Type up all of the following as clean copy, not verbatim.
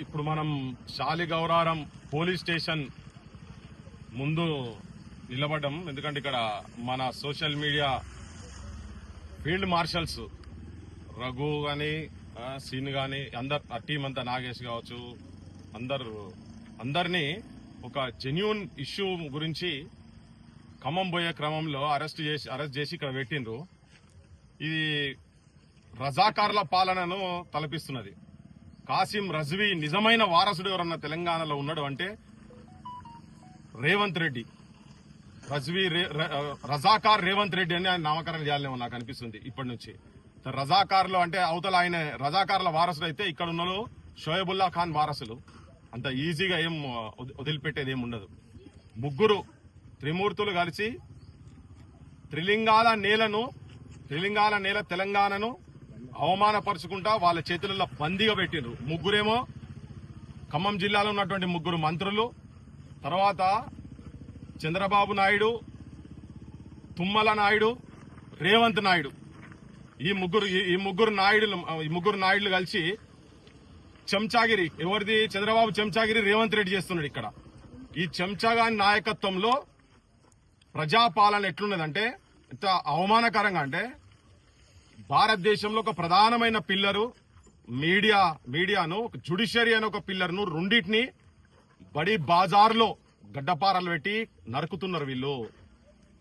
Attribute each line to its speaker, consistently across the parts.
Speaker 1: ఇప్పుడు మనం Shaligouraram police station ముందు నిలబడ్డం. ఎందుకంటే ఇక్కడ మన social media field marshals Raghu గాని సీన్ గాని అందరు టీం అంతా నాగేష్ కావచ్చు అందరినీ ఒక జెన్యూన్ ఇష్యూ గురించి ఖమ్మం పోయే క్రమంలో అరెస్ట్ చేసి ఇక్కడ పెట్టిండ్రు. ఇది రజాకార్ల పాలనను తలపిస్తున్నది. కాసిం రజ్వీ నిజమైన వారసుడు ఎవరన్నా తెలంగాణలో ఉన్నాడు అంటే రేవంత్ రెడ్డి. రజాకార్ రేవంత్ రెడ్డి అని ఆయన నామకరణం చేయాలేమో నాకు అనిపిస్తుంది ఇప్పటి నుంచి. రజాకార్లు అంటే అవతల ఆయన రజాకార్ల వారసుడు అయితే ఇక్కడ ఉన్న షోయబుల్లా ఖాన్ వారసులు. అంత ఈజీగా ఏం వదిలిపెట్టేది ఏం ఉండదు. ముగ్గురు త్రిమూర్తులు కలిసి త్రిలింగాల నేల తెలంగాణను అవమానపరుచుకుంటా వాళ్ళ చేతులలో బందీగా పెట్టిండ్రు. ముగ్గురేమో ఖమ్మం జిల్లాలో ఉన్నటువంటి ముగ్గురు మంత్రులు, తర్వాత చంద్రబాబు నాయుడు, తుమ్మల నాయుడు, రేవంత్ నాయుడు. ఈ ముగ్గురు నాయుడులు కలిసి చెంచాగిరి ఎవరిది? చంద్రబాబు చెంచాగిరి రేవంత్ రెడ్డి చేస్తున్నాడు ఇక్కడ. ఈ చెంచాగాని నాయకత్వంలో ప్రజాపాలన ఎట్లున్నదంటే ఎంత అవమానకరంగా అంటే భారతదేశంలో ఒక ప్రధానమైన పిల్లరు మీడియాను, జ్యుడిషియరీ అనే ఒక పిల్లర్ను రెండింటిని బడి బాజార్లో గడ్డపారలు పెట్టి నరుకుతున్నారు వీళ్ళు.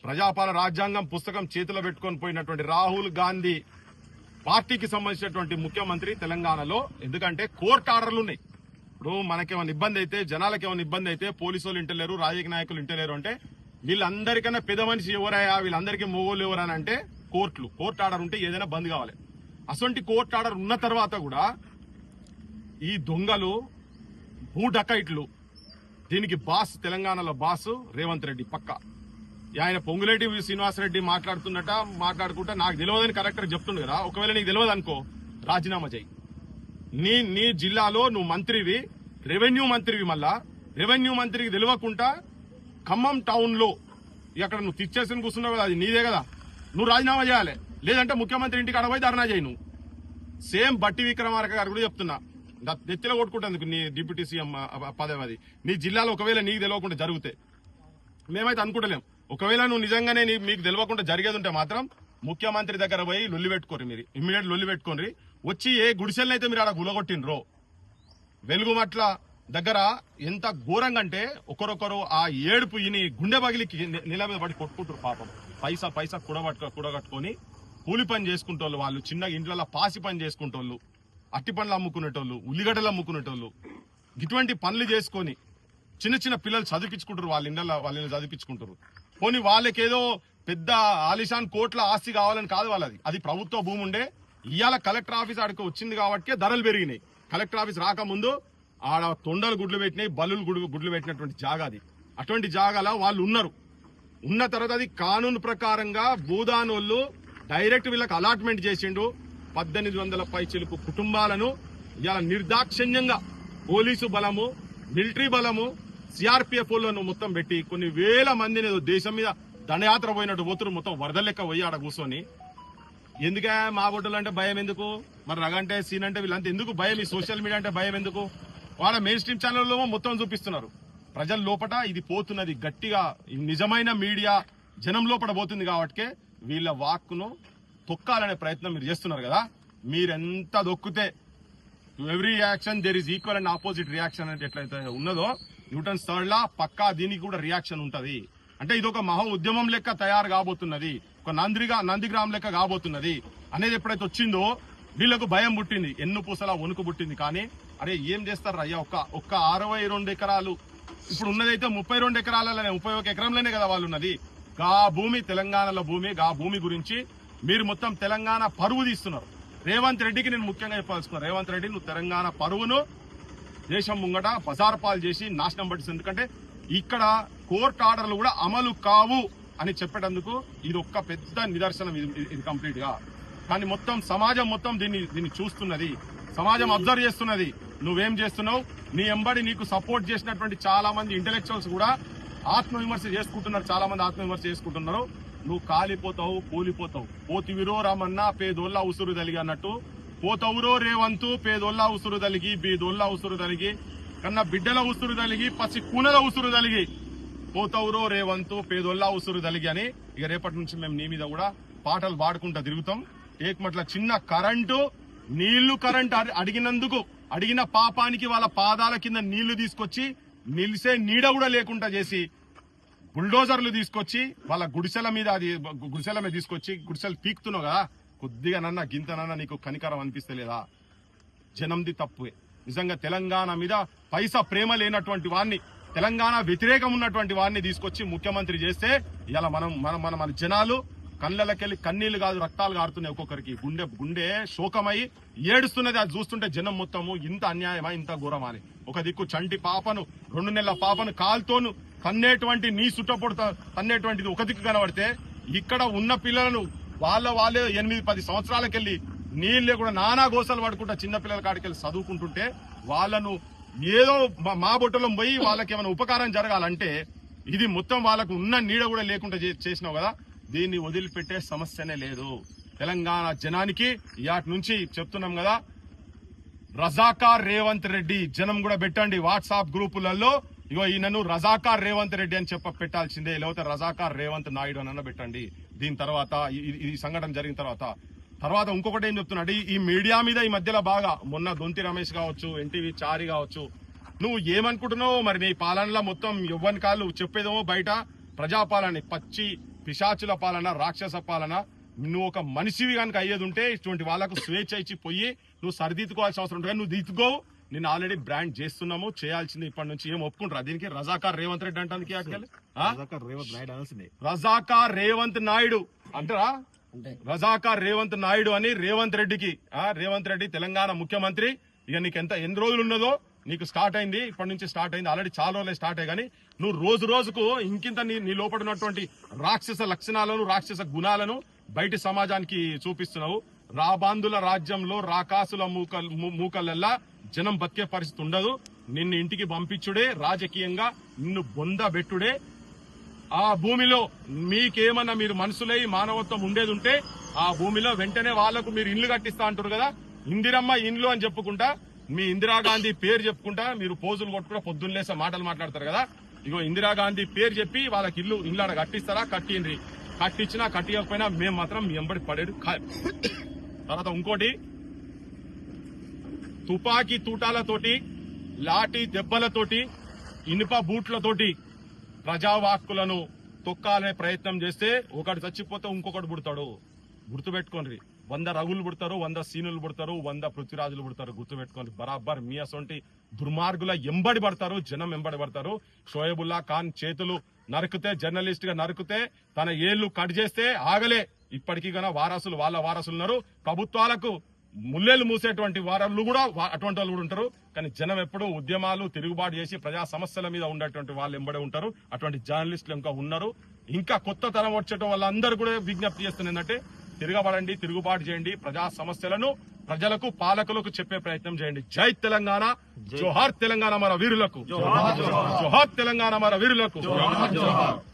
Speaker 1: ప్రజాపాలన రాజ్యాంగం పుస్తకం చేతిలో పెట్టుకొని పోయినటువంటి రాహుల్ గాంధీ పార్టీకి సంబంధించినటువంటి ముఖ్యమంత్రి తెలంగాణలో. ఎందుకంటే కోర్టు ఆర్డర్లు ఉన్నాయి. ఇప్పుడు మనకేమైనా ఇబ్బంది అయితే, జనాలకు ఏమైనా ఇబ్బంది అయితే పోలీసు వాళ్ళు ఇంటలేరు, రాజకీయ నాయకులు ఇంటలేరు అంటే వీళ్ళందరికన్నా పెద్ద మనిషి ఎవరయ్యా, వీళ్ళందరికీ మొగోళ్ళు ఎవరని అంటే కోర్టు ఆర్డర్ ఉంటే ఏదైనా బంద్ కావాలి. అసొంటి కోర్టు ఆర్డర్ ఉన్న తర్వాత కూడా ఈ దొంగలు, భూ డకైట్లు, దీనికి బాస్ తెలంగాణలో బాస్ రేవంత్ రెడ్డి పక్క. ఆయన పొంగులేటి శ్రీనివాసరెడ్డి మాట్లాడుకుంటా నాకు తెలియదని కలెక్టర్ చెప్తుండు కదా. ఒకవేళ నీకు తెలియదు అనుకో, రాజీనామా చేయి. నీ జిల్లాలో నువ్వు మంత్రివి, రెవెన్యూ మంత్రివి. మళ్ళా రెవెన్యూ మంత్రికి తెలియకుండా ఖమ్మం టౌన్ లో అక్కడ నువ్వు తెచ్చేసుకుని కూర్చున్నావు కదా, అది నీదే కదా. నువ్వు రాజీనామా చేయాలి, లేదంటే ముఖ్యమంత్రి ఇంటికి అడగపోయి ధర్నా చేయి. నువ్వు సేమ్ బట్టి విక్రమార్క గారు కూడా చెప్తున్నా, నెత్తిలో కొట్టుకుంటేందుకు నీ డిప్యూటీ సీఎం పదవి. నీ జిల్లాలో ఒకవేళ నీకు తెలియకుండా జరిగితే మేమైతే అనుకుంటలేం. ఒకవేళ నువ్వు నిజంగానే మీకు తెలియకుండా జరిగేది ఉంటే మాత్రం ముఖ్యమంత్రి దగ్గర పోయి లొల్లి పెట్టుకోరు. మీరు ఇమ్మీడియట్ లొల్లి పెట్టుకోండి. వచ్చి ఏ గుడిసెలనైతే మీరు ఆడ గులగొట్టినరో వెలుగుమట్ల దగ్గర ఎంత ఘోరంగా అంటే ఒకరొకరు ఆ ఏడుపు ఇని గుండె పగిలికి నీళ్ళ మీద పడి కొట్టుకుంటారు పాపం. పైసా కూడగట్టుకొని కూలి పని చేసుకుంటోళ్ళు, వాళ్ళు చిన్న ఇంట్లో పాసి పని చేసుకుంటోళ్ళు, అట్టి పండ్లు అమ్ముకునేటోళ్ళు, ఉల్లిగడ్డలు అమ్ముకునేటోళ్ళు, ఇటువంటి పనులు చేసుకొని చిన్న పిల్లలు చదివించుకుంటారు. వాళ్ళ ఇళ్ళని చదివించుకుంటారు. పోనీ వాళ్ళకేదో పెద్ద ఆలిషాన్ కోట్ల ఆస్తి కావాలని కాదు వాళ్ళది. అది ప్రభుత్వ భూమి ఉండే. ఇవాళ కలెక్టర్ ఆఫీస్ ఆడికి వచ్చింది కాబట్టి ధరలు పెరిగినాయి. కలెక్టర్ ఆఫీస్ రాకముందు ఆడ తొండలు గుడ్లు పెట్టినాయి, బల్లులు గుడ్లు పెట్టినటువంటి జాగా అది. అటువంటి జాగాలో వాళ్ళు ఉన్నారు. ఉన్న తర్వాత అది కానూను ప్రకారంగా భూదానోళ్ళు డైరెక్ట్ వీళ్ళకి అలాట్మెంట్ చేసిండు. 1800 పైచిలుకు కుటుంబాలను ఇవాళ నిర్దాక్షిణ్యంగా పోలీసు బలము, మిలిటరీ బలము, సిఆర్పీఎఫ్ లను మొత్తం పెట్టి కొన్ని వేల మందిని దేశం మీద దండయాత్ర పోయినట్టు పోతురు. మొత్తం వరద లెక్క పోయి ఆడ కూర్చొని ఎందుకే మా బొడ్డలు అంటే భయం ఎందుకు, మరి రగంటే సీన్ అంటే వీళ్ళంతా ఎందుకు భయం, ఈ సోషల్ మీడియా అంటే భయం ఎందుకు? వాళ్ళ మెయిన్ స్ట్రీమ్ ఛానల్లో మొత్తం చూపిస్తున్నారు. ప్రజల లోపల ఇది పోతున్నది గట్టిగా. నిజమైన మీడియా జనం లోపల పోతుంది కాబట్టి వీళ్ళ వాక్కును తొక్కాలనే ప్రయత్నం మీరు చేస్తున్నారు కదా. మీరెంత దొక్కితే every action there is equal and opposite reaction అంటే ఎట్లయితే ఉన్నదో న్యూటన్స్ థర్డ్ లా పక్కా దీనికి కూడా రియాక్షన్ ఉంటది. అంటే ఇది ఒక మహా ఉద్యమం లెక్క తయారు కాబోతున్నది, ఒక నందిగ్రామ్ లెక్క కాబోతున్నది అనేది ఎప్పుడైతే వచ్చిందో వీళ్లకు భయం పుట్టింది, ఎన్ను పూసలా వణుకు పుట్టింది. కానీ అరే ఏం చేస్తారు అయ్యా, ఒక్క 62 ఎకరాలు ఇప్పుడు ఉన్నదైతే 32 ఎకరాలనే 31 ఎకరంలోనే కదా వాళ్ళు ఉన్నది. గా భూమి తెలంగాణలో భూమి గురించి మీరు మొత్తం తెలంగాణ పరువు తీస్తున్నారు. రేవంత్ రెడ్డికి నేను ముఖ్యంగా చెప్పాల్సుకున్నా, రేవంత్ రెడ్డి నువ్వు తెలంగాణ పరువును దేశం ముంగట బజార్ పాలు చేసి నాశనం పట్టిస్తుంది. ఎందుకంటే ఇక్కడ కోర్టు ఆర్డర్లు కూడా అమలు కావు అని చెప్పేటందుకు ఇది ఒక్క పెద్ద నిదర్శనం ఇది కంప్లీట్ గా. కానీ మొత్తం సమాజం మొత్తం దీన్ని చూస్తున్నది, సమాజం అబ్జర్వ్ చేస్తున్నది. నువ్వేం చేస్తున్నావు, నీ ఎంబడి నీకు సపోర్ట్ చేసినటువంటి చాలా మంది ఇంటెలెక్చువల్స్ కూడా ఆత్మవిమర్శ చేసుకుంటున్నారు. చాలా మంది ఆత్మవిమర్శ చేసుకుంటున్నారు. నువ్వు కాలిపోతావు, కూలిపోతావు. పోతివిరో రామన్నా పేదోళ్ళ ఉసురు తలిగి అన్నట్టు పోతవురో రేవంతు పేదోళ్ళ ఉసురు తలిగి బీదోళ్ళ ఉసురు తలిగి కన్నా బిడ్డల ఉసురు తలిగి పసి కూనల ఉసురు తలిగి పోతవురో రేవంతు పేదోళ్ళ ఉసురు తలిగి అని ఇక రేపటి నుంచి మేము నీ మీద కూడా పాటలు పాడుకుంటా తిరుగుతాం. ఏకమట్ల చిన్న కరెంటు నీళ్లు అడిగినందుకు అడిగిన పాపానికి వాళ్ళ పాదాల కింద నీళ్లు తీసుకొచ్చి నిలిసే నీడ కూడా లేకుండా చేసి బుల్డోజర్లు తీసుకొచ్చి వాళ్ళ గుడిసెల మీద తీసుకొచ్చి గుడిసెలు పీకుతున్నావు కదా, కొద్దిగా నన్న గింతనన్న నీకు కనికరం అనిపిస్తలేదా? జనంది తప్పుే. నిజంగా తెలంగాణ మీద పైసా ప్రేమ లేనటువంటి వాడిని, తెలంగాణ వ్యతిరేకం ఉన్నటువంటి వాడిని తీసుకొచ్చి ముఖ్యమంత్రి చేస్తే ఇలా మన జనాలు కళ్ళకెళ్ళి కన్నీళ్లు కాదు రక్తాలు కారుతున్నాయి. ఒక్కొక్కరికి గుండె శోకమై ఏడుస్తున్నది. అది చూస్తుంటే జనం మొత్తము ఇంత అన్యాయమా, ఇంత ఘోరమా అని. ఒక దిక్కు చంటి పాపను 2 నెలల పాపను కాల్తోను తన్నేటువంటి నీ సుట్టపొడత తన్నేటువంటిది ఒక దిక్కు కనబడితే, ఇక్కడ ఉన్న పిల్లలను వాళ్ళే 8-10 సంవత్సరాలకెళ్లి నీళ్ళే కూడా నానా గోసలు పడుకుంటా చిన్నపిల్లల కాడికెళ్ళి చదువుకుంటుంటే వాళ్ళను ఏదో మా బొట్టలో పోయి వాళ్ళకి ఏమైనా ఉపకారం జరగాలంటే ఇది మొత్తం వాళ్ళకు ఉన్న నీడ కూడా లేకుండా చేసినావు కదా. దీన్ని వదిలిపెట్టే సమస్యనే లేదు. తెలంగాణ జనానికి ఇయాటి నుంచి చెప్తున్నాం కదా, రజాకార్ రేవంత్ రెడ్డి జనం కూడా పెట్టండి వాట్సాప్ గ్రూపులలో. ఇగో ఈయనను రజాకార్ రేవంత్ రెడ్డి అని పెట్టాల్సిందే, లేకపోతే రజాకార్ రేవంత్ నాయుడు అని పెట్టండి. దీని తర్వాత ఈ సంఘటన జరిగిన తర్వాత ఇంకొకటి ఏం చెప్తున్నాడు, ఈ మీడియా మీద ఈ మధ్యలో బాగా మొన్న దొంతి రమేష్ కావచ్చు, ఎన్టీవీ చారి కావచ్చు, నువ్వు ఏమనుకుంటున్నావు మరి? నీ పాలనలో మొత్తం యవ్వని కాళ్ళు చెప్పేదేమో బయట ప్రజాపాలన, పచ్చి పిశాచుల పాలన, రాక్షస పాలన. నువ్వు ఒక మనిషివి కనుక అయ్యేది ఉంటే ఇటువంటి వాళ్ళకు స్వేచ్ఛ ఇచ్చి పోయి నువ్వు సరిదిద్దుకోవాల్సిన అవసరం ఉంటుంది. నువ్వు దిద్దుకోవు. నేను ఆల్రెడీ బ్రాండ్ చేస్తున్నాము, చేయాల్సింది ఇప్పటి నుంచి. ఏం ఒప్పుకుంటారా దీనికి? రజాకార్ రేవంత్ రెడ్డి అంటానికి రజాకార్ రేవంత్ నాయుడు అంటారా? రజాకార్ రేవంత్ నాయుడు అని రేవంత్ రెడ్డి తెలంగాణ ముఖ్యమంత్రి. ఇక నీకు ఎన్ని రోజులు ఉన్నదో నీకు స్టార్ట్ అయింది, ఇప్పటి నుంచి స్టార్ట్ అయింది. ఆల్రెడీ చాలా రోజులే స్టార్ట్ అయ్యి, కానీ నువ్వు రోజు రోజుకు ఇంకింత నీ లోపల ఉన్నటువంటి రాక్షస లక్షణాలను, రాక్షస గుణాలను బయటి సమాజానికి చూపిస్తున్నావు. రాబాందుల రాజ్యంలో రాకాసుల మూకలల్లా జనం బతికే పరిస్థితి ఉండదు. నిన్ను ఇంటికి పంపించుడే, రాజకీయంగా నిన్ను బొందబెట్టుడే. ఆ భూమిలో మీకేమన్నా మీరు మనసులై మానవత్వం ఉండేది ఉంటే ఆ భూమిలో వెంటనే వాళ్లకు మీరు ఇల్లు కట్టిస్తా అంటారు కదా, ఇందిరమ్మ ఇండ్లు అని చెప్పుకుంటా, మీ ఇందిరాగాంధీ పేరు చెప్పుకుంటా మీరు పోజులు కొట్టుకుంటా పొద్దున్నేసే మాటలు మాట్లాడతారు కదా. ఇగో ఇందిరాగాంధీ పేరు చెప్పి వాళ్ళకి ఇల్లు ఆడ కట్టిస్తారా? కట్టిండ్రి. కట్టించినా కట్టియకపోయినా మేము మాత్రం మీ ఎంబడి పడేడు. తర్వాత ఇంకోటి, తుపాకీ తూటాలతోటి, లాఠీ దెబ్బలతోటి, ఇనుప బూట్లతోటి ప్రజావాక్కులను తొక్కాలనే ప్రయత్నం చేస్తే ఒకటి చచ్చిపోతే ఇంకొకటి పుడతాడు. గుర్తుపెట్టుకోండి. 100 రఘులు పుడతారు, 100 సీనులు పుడతారు, 100 పృథ్వీరాజులు పుడతారు. గుర్తుపెట్టుకోండి. బరాబర్ మీ అసొంటి దుర్మార్గుల ఎంబడి పడతారు, జనం ఎంబడి పడతారు. షోయబుల్లా ఖాన్ చేతులు నరికితే, జర్నలిస్ట్ గా నరికితే, తన ఏళ్లు కట్ చేస్తే ఆగలే. ఇప్పటికీ గన వాళ్ళ వారసులు ఉన్నారు. ప్రభుత్వాలకు ముల్లెలు మూసేటువంటి వారు కూడా అటువంటి వాళ్ళు కూడా ఉంటారు. కానీ జనం ఎప్పుడూ ఉద్యమాలు, తిరుగుబాటు చేసి ప్రజా సమస్యల మీద ఉండేటువంటి వాళ్ళు ఎంబడే ఉంటారు. అటువంటి జర్నలిస్టులు ఇంకా ఉన్నారు. ఇంకా కొత్త తరం వచ్చేటం వాళ్ళందరూ కూడా విజ్ఞప్తి చేస్తున్నారు ఏంటంటే, తిరగబడండి, తిరుగుబాటు చేయండి, ప్రజా సమస్యలను ప్రజలకు, పాలకులకు చెప్పే ప్రయత్నం చేయండి. జై తెలంగాణ, జోహార్ తెలంగాణ మన వీరులకు, జోహార్ తెలంగాణ మన వీరులకు.